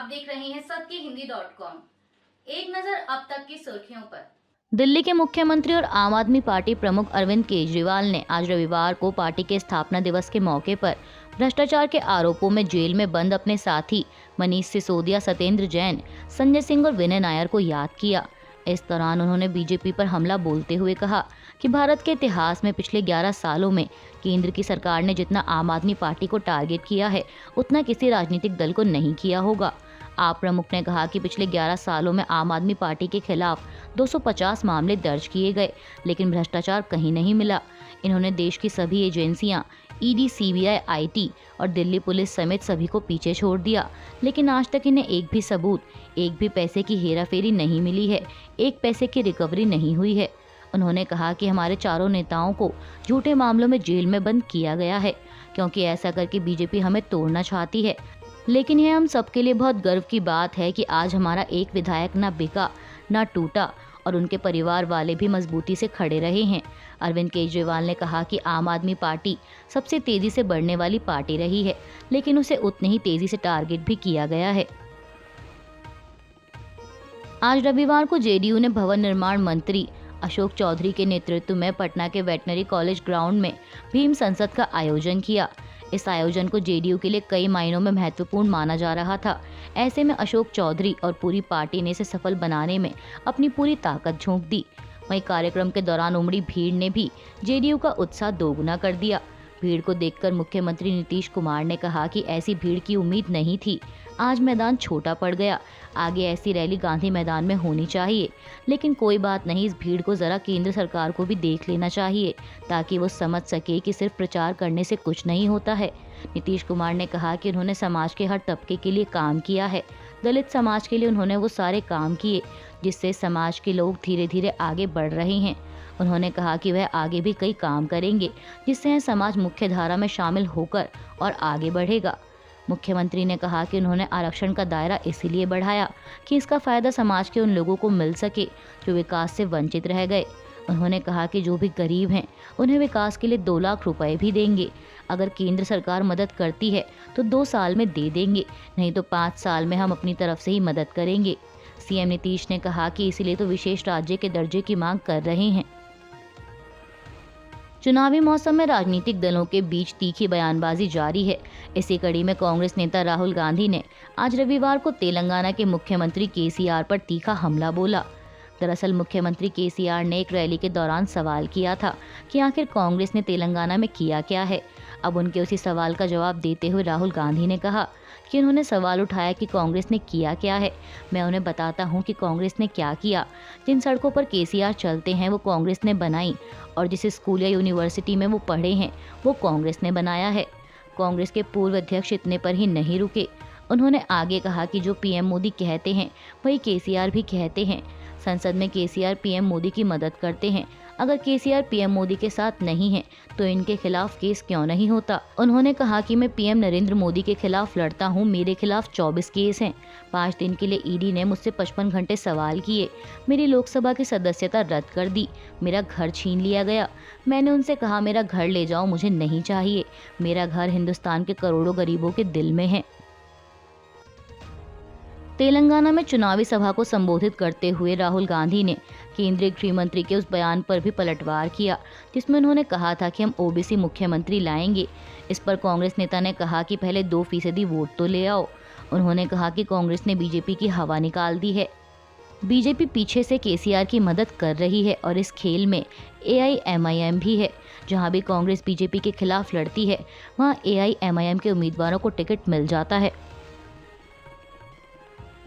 देख रहे हैं सत्यहिंदी.com। एक नजर अब तक की सुर्खियों पर। दिल्ली के मुख्यमंत्री और आम आदमी पार्टी प्रमुख अरविंद केजरीवाल ने आज रविवार को पार्टी के स्थापना दिवस के मौके पर भ्रष्टाचार के आरोपों में जेल में बंद अपने साथी मनीष सिसोदिया, सत्येंद्र जैन, संजय सिंह और विनय नायर को याद किया। इस दौरान उन्होंने बीजेपी पर हमला बोलते हुए कहा कि भारत के इतिहास में पिछले 11 सालों में केंद्र की सरकार ने जितना आम आदमी पार्टी को टारगेट किया है उतना किसी राजनीतिक दल को नहीं किया होगा। आप प्रमुख ने कहा कि पिछले 11 सालों में आम आदमी पार्टी के खिलाफ 250 मामले दर्ज किए गए, लेकिन भ्रष्टाचार कहीं नहीं मिला। इन्होंने देश की सभी एजेंसियां, ईडी, सीबीआई, आईटी और दिल्ली पुलिस समेत सभी को पीछे छोड़ दिया, लेकिन आज तक इन्हें एक भी सबूत, एक भी पैसे की हेराफेरी नहीं मिली है, एक पैसे की रिकवरी नहीं हुई है। उन्होंने कहा कि हमारे चारों नेताओं को झूठे मामलों में जेल में बंद किया गया है, क्योंकि ऐसा करके बीजेपी हमें तोड़ना चाहती है। लेकिन यह हम सबके लिए बहुत गर्व की बात है कि आज हमारा एक विधायक ना बिका ना टूटा और उनके परिवार वाले भी मजबूती से खड़े रहे हैं। अरविंद केजरीवाल ने कहा कि आम आदमी पार्टी सबसे तेजी से बढ़ने वाली पार्टी रही है, लेकिन उसे उतनी ही तेजी से टारगेट भी किया गया है। आज रविवार को जेडीयू ने भवन निर्माण मंत्री अशोक चौधरी के नेतृत्व में पटना के वेटनरी कॉलेज ग्राउंड में भीम संसद का आयोजन किया। इस आयोजन को जेडीयू के लिए कई मायनों में महत्वपूर्ण माना जा रहा था। ऐसे में अशोक चौधरी और पूरी पार्टी ने इसे सफल बनाने में अपनी पूरी ताकत झोंक दी। वहीं कार्यक्रम के दौरान उमड़ी भीड़ ने भी जेडीयू का उत्साह दोगुना कर दिया। भीड़ को देखकर मुख्यमंत्री नीतीश कुमार ने कहा कि ऐसी भीड़ की उम्मीद नहीं थी। आज मैदान छोटा पड़ गया, आगे ऐसी रैली गांधी मैदान में होनी चाहिए। लेकिन कोई बात नहीं, इस भीड़ को जरा केंद्र सरकार को भी देख लेना चाहिए ताकि वो समझ सके कि सिर्फ प्रचार करने से कुछ नहीं होता है। नीतीश कुमार ने कहा कि उन्होंने समाज के हर तबके के लिए काम किया है। दलित समाज के लिए उन्होंने वो सारे काम किए जिससे समाज के लोग धीरे धीरे आगे बढ़ रहे हैं। उन्होंने कहा कि वह आगे भी कई काम करेंगे जिससे यह समाज मुख्य धारा में शामिल होकर और आगे बढ़ेगा। मुख्यमंत्री ने कहा कि उन्होंने आरक्षण का दायरा इसीलिए बढ़ाया कि इसका फायदा समाज के उन लोगों को मिल सके जो विकास से वंचित रह गए। उन्होंने कहा कि जो भी गरीब हैं उन्हें विकास के लिए 2 लाख रुपए भी देंगे। अगर केंद्र सरकार मदद करती है तो 2 साल में दे देंगे, नहीं तो 5 साल में हम अपनी तरफ से ही मदद करेंगे। सीएम नीतीश ने कहा कि इसीलिए तो विशेष राज्य के दर्जे की मांग कर रहे हैं। चुनावी मौसम में राजनीतिक दलों के बीच तीखी बयानबाजी जारी है। इसी कड़ी में कांग्रेस नेता राहुल गांधी ने आज रविवार को तेलंगाना के मुख्यमंत्री केसीआर पर तीखा हमला बोला। दरअसल मुख्यमंत्री केसीआर ने एक रैली के दौरान सवाल किया था कि आखिर कांग्रेस ने तेलंगाना में किया क्या है। अब उनके उसी सवाल का जवाब देते हुए राहुल गांधी ने कहा कि उन्होंने सवाल उठाया कि कांग्रेस ने किया क्या है। मैं उन्हें बताता हूं कि कांग्रेस ने क्या किया। जिन सड़कों पर केसीआर चलते हैं वो कांग्रेस ने बनाई, और जिस स्कूल या यूनिवर्सिटी में वो पढ़े हैं वो कांग्रेस ने बनाया है। कांग्रेस के पूर्व अध्यक्ष इतने पर ही नहीं रुके। उन्होंने आगे कहा कि जो पीएम मोदी कहते हैं वही केसीआर भी कहते हैं। संसद में केसीआर पीएम मोदी की मदद करते हैं। अगर केसीआर पीएम मोदी के साथ नहीं है तो इनके खिलाफ केस क्यों नहीं होता। उन्होंने कहा कि मैं पीएम नरेंद्र मोदी के खिलाफ लड़ता हूं, मेरे खिलाफ 24 केस हैं। 5 दिन के लिए ईडी ने मुझसे 55 घंटे सवाल किए, मेरी लोकसभा की सदस्यता रद्द कर दी, मेरा घर छीन लिया गया। मैंने उनसे कहा मेरा घर ले जाओ, मुझे नहीं चाहिए। मेरा घर हिंदुस्तान के करोड़ों गरीबों के दिल में है। तेलंगाना में चुनावी सभा को संबोधित करते हुए राहुल गांधी ने केंद्रीय गृह मंत्री के उस बयान पर भी पलटवार किया जिसमें उन्होंने कहा था कि हम ओबीसी मुख्यमंत्री लाएंगे। इस पर कांग्रेस नेता ने कहा कि पहले 2% वोट तो ले आओ। उन्होंने कहा कि कांग्रेस ने बीजेपी की हवा निकाल दी है। बीजेपी पीछे से केसीआर की मदद कर रही है और इस खेल में एआईएमआईएम भी है। जहां भी कांग्रेस बीजेपी के खिलाफ लड़ती है वहां एआईएमआईएम के उम्मीदवारों को टिकट मिल जाता है।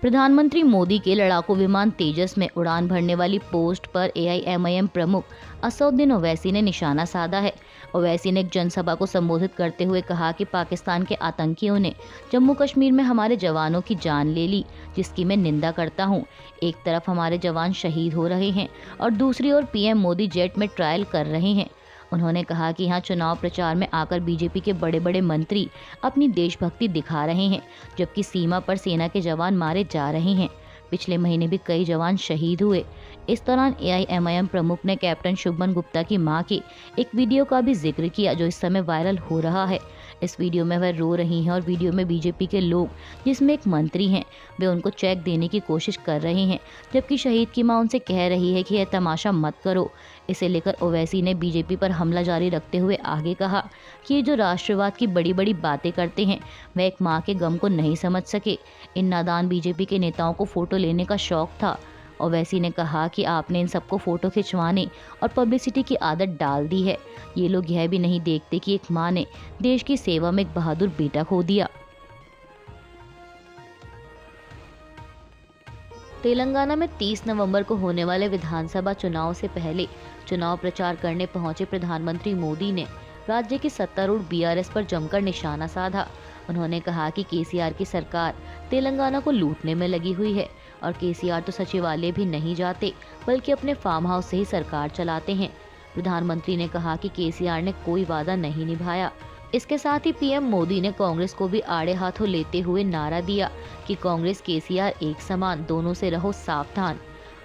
प्रधानमंत्री मोदी के लड़ाकू विमान तेजस में उड़ान भरने वाली पोस्ट पर एआईएमआईएम प्रमुख असदुद्दीन ओवैसी ने निशाना साधा है। ओवैसी ने एक जनसभा को संबोधित करते हुए कहा कि पाकिस्तान के आतंकियों ने जम्मू कश्मीर में हमारे जवानों की जान ले ली, जिसकी मैं निंदा करता हूं। एक तरफ हमारे जवान शहीद हो रहे हैं और दूसरी ओर पीएम मोदी जेट में ट्रायल कर रहे हैं। उन्होंने कहा कि यहाँ चुनाव प्रचार में आकर बीजेपी के बड़े बड़े मंत्री अपनी देशभक्ति दिखा रहे हैं, जबकि सीमा पर सेना के जवान मारे जा रहे हैं। पिछले महीने भी कई जवान शहीद हुए। इस दौरान एआईएमआईएम प्रमुख ने कैप्टन शुभमन गुप्ता की मां के एक वीडियो का भी जिक्र किया जो इस समय वायरल हो रहा है। इस वीडियो में वह रो रही हैं और वीडियो में बीजेपी के लोग, जिसमें एक मंत्री हैं, वे उनको चेक देने की कोशिश कर रहे हैं, जबकि शहीद की मां उनसे कह रही है कि यह तमाशा मत करो। इसे लेकर ओवैसी ने बीजेपी पर हमला जारी रखते हुए आगे कहा कि ये जो राष्ट्रवाद की बड़ी बड़ी बातें करते हैं, वह एक माँ के गम को नहीं समझ सके। इन नादान बीजेपी के नेताओं को फोटो लेने का शौक था। ओवैसी ने कहा कि आपने इन सबको फोटो खिंचवाने और पब्लिसिटी की आदत डाल दी है। ये लोग यह भी नहीं देखते कि एक माँ ने देश की सेवा में एक बहादुर बेटा खो दिया। तेलंगाना में 30 नवंबर को होने वाले विधानसभा चुनाव से पहले चुनाव प्रचार करने पहुंचे प्रधानमंत्री मोदी ने राज्य की सत्तारूढ़ बीआरएस पर जमकर निशाना साधा। उन्होंने कहा कि केसीआर की सरकार तेलंगाना को लूटने में लगी हुई है और केसीआर तो सचिवालय भी नहीं जाते, बल्कि अपने फार्म हाउस से ही सरकार चलाते हैं। प्रधानमंत्री ने कहा कि केसीआर ने कोई वादा नहीं निभाया। इसके साथ ही पीएम मोदी ने कांग्रेस को भी आड़े हाथों लेते हुए नारा दिया कि कांग्रेस केसीआर एक समान, दोनों से रहो सावधान।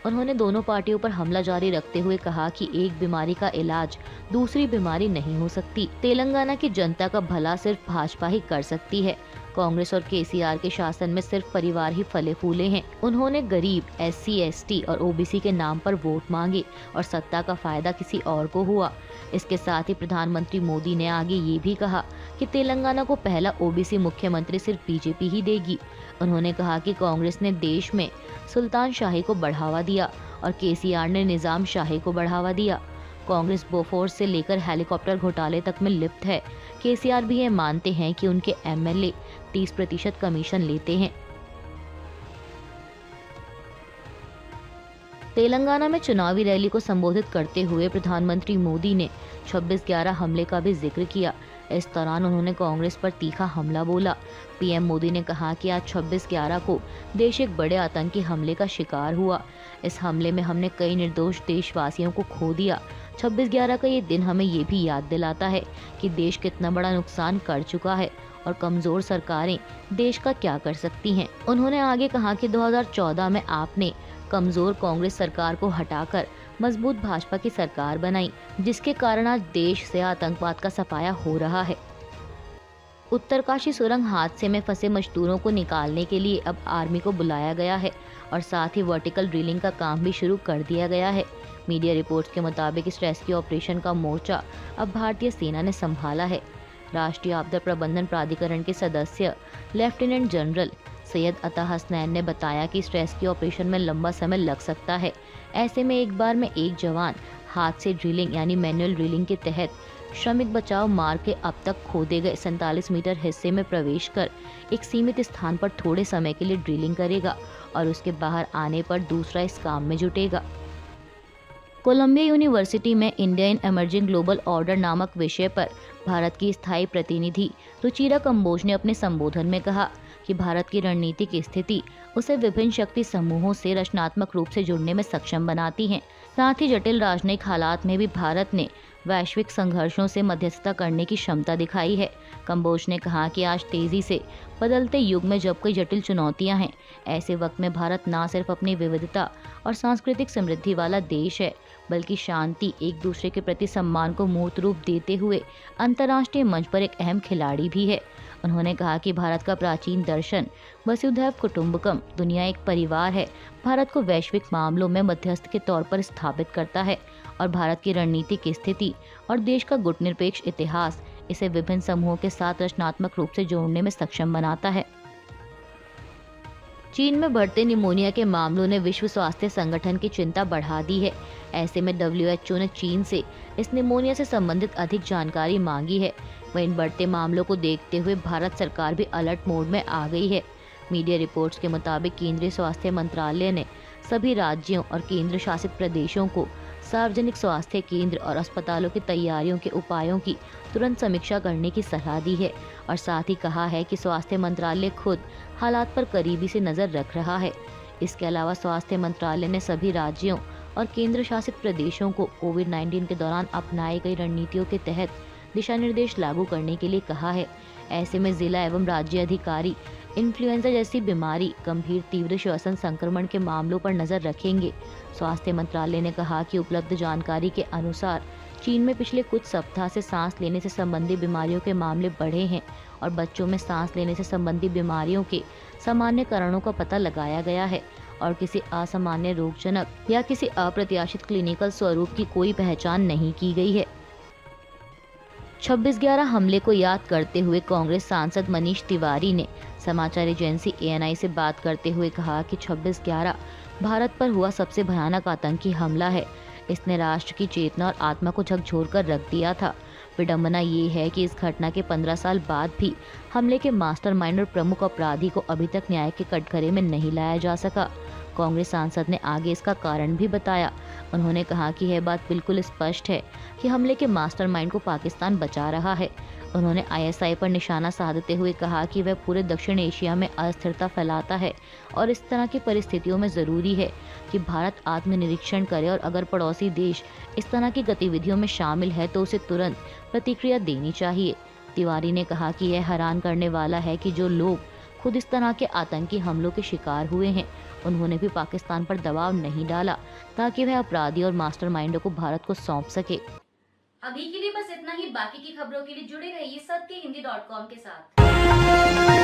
उन्होंने दोनों पार्टियों पर हमला जारी रखते हुए कहा कि एक बीमारी का इलाज दूसरी बीमारी नहीं हो सकती। तेलंगाना की जनता का भला सिर्फ भाजपा ही कर सकती है। कांग्रेस और केसीआर के शासन में सिर्फ परिवार ही फले फूले हैं। उन्होंने गरीब, एससी, एसटी और ओबीसी के नाम पर वोट मांगे और सत्ता का फायदा किसी और को हुआ। इसके साथ ही प्रधानमंत्री मोदी ने आगे ये भी कहा कि तेलंगाना को पहला ओबीसी मुख्यमंत्री सिर्फ बीजेपी ही देगी। उन्होंने कहा कि कांग्रेस ने देश में सुल्तान शाही को बढ़ावा दिया और केसीआर ने निजाम शाही को बढ़ावा दिया। कांग्रेस बोफोर्स से लेकर हेलीकॉप्टर घोटाले तक में लिप्त है। केसीआर भी ये मानते हैं कि उनके एमएलए 30% कमीशन लेते हैं। तेलंगाना में चुनावी रैली को संबोधित करते हुए प्रधानमंत्री मोदी ने 26/11 हमले का भी जिक्र किया। इस दौरान उन्होंने कांग्रेस पर तीखा हमला बोला। पीएम मोदी ने कहा कि आज 26/11 को देश एक बड़े आतंकी हमले का शिकार हुआ। इस हमले में हमने कई निर्दोष देशवासियों को खो दिया। 26/11 का ये दिन हमें ये भी याद दिलाता है कि देश कितना बड़ा नुकसान कर चुका है और कमजोर सरकारें देश का क्या कर सकती हैं। उन्होंने आगे कहा कि 2014 में आपने कमजोर कांग्रेस सरकार को हटाकर मजबूत भाजपा की सरकार बनाई, जिसके कारण आज देश से आतंकवाद का सफाया हो रहा है। उत्तरकाशी सुरंग हादसे में फंसे मजदूरों को निकालने के लिए अब आर्मी को बुलाया गया है और साथ ही वर्टिकल ड्रिलिंग का काम भी शुरू कर दिया गया है। मीडिया रिपोर्ट्स के मुताबिक इस रेस्क्यू ऑपरेशन का मोर्चा अब भारतीय सेना ने संभाला है। राष्ट्रीय आपदा प्रबंधन प्राधिकरण के सदस्य लेफ्टिनेंट जनरल सैयद अता हसनैन ने बताया कि इस रेस्क्यू ऑपरेशन में लंबा समय लग सकता है। ऐसे में एक बार में एक जवान हाथ से ड्रिलिंग यानी मैनुअल ड्रिलिंग के तहत श्रमिक बचाव मार्ग के अब तक खोदे गए 47 मीटर हिस्से में प्रवेश कर एक सीमित स्थान पर थोड़े समय के लिए ड्रिलिंग करेगा और उसके बाहर आने पर दूसरा इस काम में जुटेगा। कोलंबिया यूनिवर्सिटी में India in emerging global order नामक विषय पर भारत की स्थायी प्रतिनिधि रुचिरा कंबोज ने अपने संबोधन में कहा कि भारत की रणनीतिक स्थिति उसे विभिन्न शक्ति समूहों से रचनात्मक रूप से जुड़ने में सक्षम बनाती है। साथ ही जटिल राजनयिक हालात में भी भारत ने वैश्विक संघर्षों से मध्यस्थता करने की क्षमता दिखाई है। कंबोज ने कहा कि आज तेजी से बदलते युग में जब कई जटिल चुनौतियां हैं, ऐसे वक्त में भारत न सिर्फ अपनी विविधता और सांस्कृतिक समृद्धि वाला देश है, बल्कि शांति, एक दूसरे के प्रति सम्मान को मूर्त रूप देते हुए अंतर्राष्ट्रीय मंच पर एक अहम खिलाड़ी भी है। उन्होंने कहा कि भारत का प्राचीन दर्शन वसुधैव कुटुंबकम, दुनिया एक परिवार है, भारत को वैश्विक मामलों में मध्यस्थ के तौर पर स्थापित करता है और भारत की रणनीतिक स्थिति और देश का गुटनिरपेक्ष इतिहास इसे विभिन्न समूहों के साथ रचनात्मक रूप से जोड़ने में सक्षम बनाता है। चीन में बढ़ते निमोनिया के मामलों ने विश्व स्वास्थ्य संगठन की चिंता बढ़ा दी है। ऐसे में WHO ने चीन से इस निमोनिया से संबंधित अधिक जानकारी मांगी है। वहीं इन बढ़ते मामलों को देखते हुए भारत सरकार भी अलर्ट मोड में आ गई है। मीडिया रिपोर्ट्स के मुताबिक केंद्रीय स्वास्थ्य मंत्रालय ने सभी राज्यों और केंद्र शासित प्रदेशों को सार्वजनिक स्वास्थ्य केंद्र और अस्पतालों की तैयारियों के उपायों की तुरंत समीक्षा करने की सलाह दी है और साथ ही कहा है कि स्वास्थ्य मंत्रालय खुद हालात पर करीबी से नज़र रख रहा है। इसके अलावा स्वास्थ्य मंत्रालय ने सभी राज्यों और केंद्र शासित प्रदेशों को कोविड-19 के दौरान अपनाई गई रणनीतियों के तहत दिशा निर्देश लागू करने के लिए कहा है। ऐसे में जिला एवं राज्य अधिकारी इन्फ्लुएंजा जैसी बीमारी, गंभीर तीव्र श्वसन संक्रमण के मामलों पर नजर रखेंगे। स्वास्थ्य मंत्रालय ने कहा कि उपलब्ध जानकारी के अनुसार चीन में पिछले कुछ सप्ताह से सांस लेने से संबंधी बीमारियों के मामले बढ़े हैं और बच्चों में सांस लेने से संबंधी बीमारियों के सामान्य कारणों का पता लगाया गया है और किसी असामान्य रोगजनक या किसी अप्रत्याशित क्लिनिकल स्वरूप की कोई पहचान नहीं की गई है। 26/11 हमले को याद करते हुए कांग्रेस सांसद मनीष तिवारी ने समाचार एजेंसी ANI से बात करते हुए कहा कि 26/11 भारत पर हुआ सबसे भयानक आतंकी हमला है। इसने राष्ट्र की चेतना और आत्मा को झकझोर कर रख दिया था। विडंबना ये है कि इस घटना के 15 साल बाद भी हमले के मास्टरमाइंड और प्रमुख अपराधी को अभी तक न्याय के कटघरे में नहीं लाया जा सका। कांग्रेस सांसद ने आगे इसका कारण भी बताया। उन्होंने कहा कि यह बात बिल्कुल स्पष्ट है कि हमले के मास्टरमाइंड को पाकिस्तान बचा रहा है। उन्होंने ISI पर निशाना साधते हुए कहा कि वह पूरे दक्षिण एशिया में अस्थिरता फैलाता है और इस तरह की परिस्थितियों में ज़रूरी है कि भारत आत्मनिरीक्षण करे और अगर पड़ोसी देश इस तरह की गतिविधियों में शामिल है तो उसे तुरंत प्रतिक्रिया देनी चाहिए। तिवारी ने कहा कि यह हैरान करने वाला है कि जो लोग खुद इस तरह के आतंकी हमलों के शिकार हुए हैं उन्होंने भी पाकिस्तान पर दबाव नहीं डाला ताकि वह अपराधी और मास्टरमाइंडों को भारत को सौंप सके। अभी के लिए बस इतना ही। बाकी की खबरों के लिए जुड़े रहिए सत्य हिंदी.com के साथ।